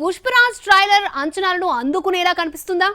Pushparaj trailer అంచనాలను అందుకునేలా కనిపిస్తుందా?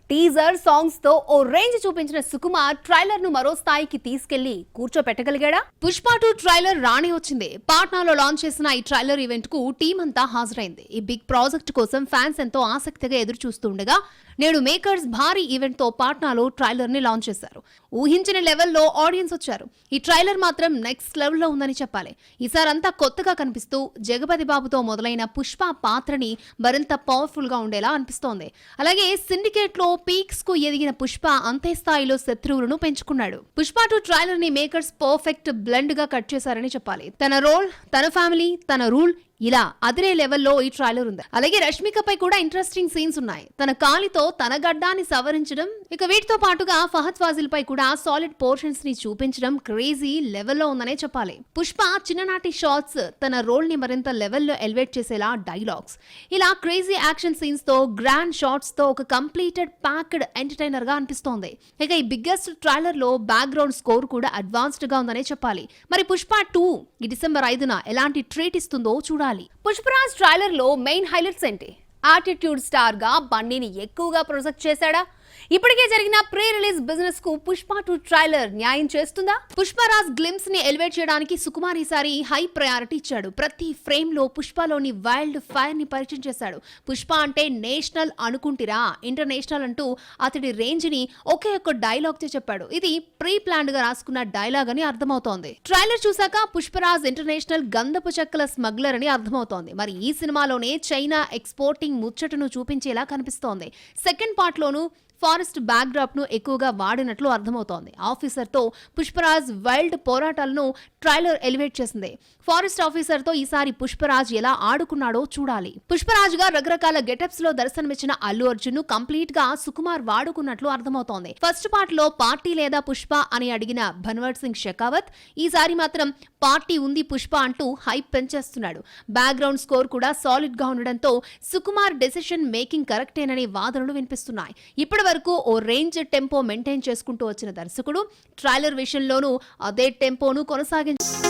Teaser songs తో ఓ రేంజ్ చూపించిన సుకుమార్ ట్రైలర్ ను మరో స్థాయికి తీసుకెళ్లి కూర్చోపెట్టగలిగాడా? పుష్ప 2 ట్రైలర్ రానే వచ్చింది. పాట్నాలో లాంచ్ చేసిన ఈ ట్రైలర్ ఈవెంట్ కు టీం అంతా హాజరైంది. ఈ బిగ్ ప్రాజెక్ట్ కోసం ఫ్యాన్స్ ఎంతో ఆసక్తిగా ఎదురు చూస్తుండగా నేడు మేకర్స్ భారీ ఈవెంట్ తో పాట్నాలో ట్రైలర్ ని లాంచ్ చేశారు. ఊహించిన లెవెల్లో ఆడియన్స్ వచ్చారు. ఈ ట్రైలర్ మాత్రం నెక్స్ట్ లెవెల్లో ఉందని చెప్పాలి. ఈసారంతా కొత్తగా కనిపిస్తూ జగపతి బాబుతో మొదలైన పుష్ప పాత్రని మరింత పవర్ఫుల్ గా ఉండేలా అనిపిస్తోంది. అలాగే సిండికేట్ లో పీక్స్ కు ఎదిగిన పుష్ప అంతే స్థాయిలో శత్రువులను పెంచుకున్నాడు. పుష్ప 2 ట్రైలర్ ని మేకర్స్ పర్ఫెక్ట్ బ్లెండ్ గా కట్ చేశారని చెప్పాలి. తన రోల్, తన ఫ్యామిలీ, తన రూల్ ఇలా అదిరే లెవెల్లో ఈ ట్రైలర్ ఉంది. అలాగే రష్మికపై కూడా ఇంట్రెస్టింగ్ సీన్స్ ఉన్నాయి. తన కాలితో తన గడ్డాన్ని సవరించడం, ఇక వీటితో పాటుగా ఫహద్ ఫాజిల్ పై కూడా సాలిడ్ పోర్షన్స్ ని చూపించడం క్రేజీ లెవెల్లో ఉందనే చెప్పాలి. పుష్ప చిన్ననాటి షాట్స్ తన రోల్ ని మరింత లెవెల్లో ఎలివేట్ చేసేలా డైలాగ్స్, ఇలా క్రేజీ యాక్షన్ సీన్స్ తో గ్రాండ్ షాట్స్ తో ఒక కంప్లీటెడ్ ప్యాక్డ్ ఎంటర్టైనర్ గా అనిపిస్తోంది. ఇక ఈ బిగ్గెస్ట్ ట్రైలర్ లో బ్యాక్గ్రౌండ్ స్కోర్ కూడా అడ్వాన్స్డ్ గా ఉందనే చెప్పాలి. మరి పుష్ప 2 ఈ డిసెంబర్ 5న ఎలాంటి ట్రీట్ ఇస్తుందో చూడాలి. పుష్పరాజ్ ట్రైలర్ లో మెయిన్ హైలైట్స్ ఏంటి? యాటిట్యూడ్ స్టార్ గా బన్నీని ఎక్కువగా ప్రొజెక్ట్ చేశాడా? ఇప్పటికే జరిగిన ప్రీ రిలీజ్ బిజినెస్ కు పుష్ప 2 ట్రైలర్ న్యాయం చేస్తుందా? పుష్పరాజ్ గ్లిమ్స్ ని ఎలివేట్ చేయడానికి సుకుమార్ ఈసారి హై ప్రయారిటీ ఇచ్చాడు. ప్రతి ఫ్రేమ్ లో పుష్పలోని వైల్డ్ ఫైర్ ని పరిచయం చేశాడు. పుష్ప అంటే నేషనల్ అనుకుంటిరా, ఇంటర్నేషనల్ అంటూ అతడి రేంజ్ ని ఒకే ఒక్క డైలాగ్ తో చెప్పాడు. ఇది ప్రీ ప్లాన్డ్ గా రాసుకున్న డైలాగ్ అని అర్థమవుతోంది. ట్రైలర్ చూసాక పుష్పరాజ్ ఇంటర్నేషనల్ గంధపు చెక్కల స్మగ్లర్ అని అర్థమవుతోంది. మరి ఈ సినిమాలోనే చైనా ఎక్స్పోర్టింగ్ ముచ్చటను చూపించేలా కనిపిస్తోంది. సెకండ్ పార్ట్ లోను ఫారెస్ట్ బ్యాక్ డ్రాప్ ను ఎక్కువగా వాడినట్లు అర్థమవుతోంది. ఆఫీసర్ తో పుష్పరాజ్ వైల్డ్ పోరాటాలను ట్రైలర్ ఎలివేట్ చేసింది. ఫారెస్ట్ ఆఫీసర్ తో ఈసారి పుష్పరాజ్ ఎలా ఆడుకున్నాడో చూడాలి. పుష్పరాజ్ గా రకరకాల గెటప్స్ లో దర్శనమిచ్చిన అల్లు అర్జున్ ను కంప్లీట్ గా సుకుమార్ వాడుకున్నట్లు అర్థమవుతోంది. ఫస్ట్ పార్ట్ లో పార్టీ లేదా పుష్ప అని అడిగిన భన్వర్ సింగ్ షెకావత్ ఈసారి మాత్రం పార్టీ ఉంది పుష్ప అంటూ హైప్ పెంచేస్తున్నాడు. బ్యాక్గ్రౌండ్ స్కోర్ కూడా సాలిడ్ గా ఉండడంతో సుకుమార్ డెసిషన్ మేకింగ్ కరెక్టేననే వాదనలు వినిపిస్తున్నాయి. ఇప్పటి వరకు ఓ రేంజ్ టెంపో మెయింటైన్ చేసుకుంటూ వచ్చిన దర్శకుడు ట్రైలర్ విషయంలోనూ అదే టెంపోను కొనసాగించారు.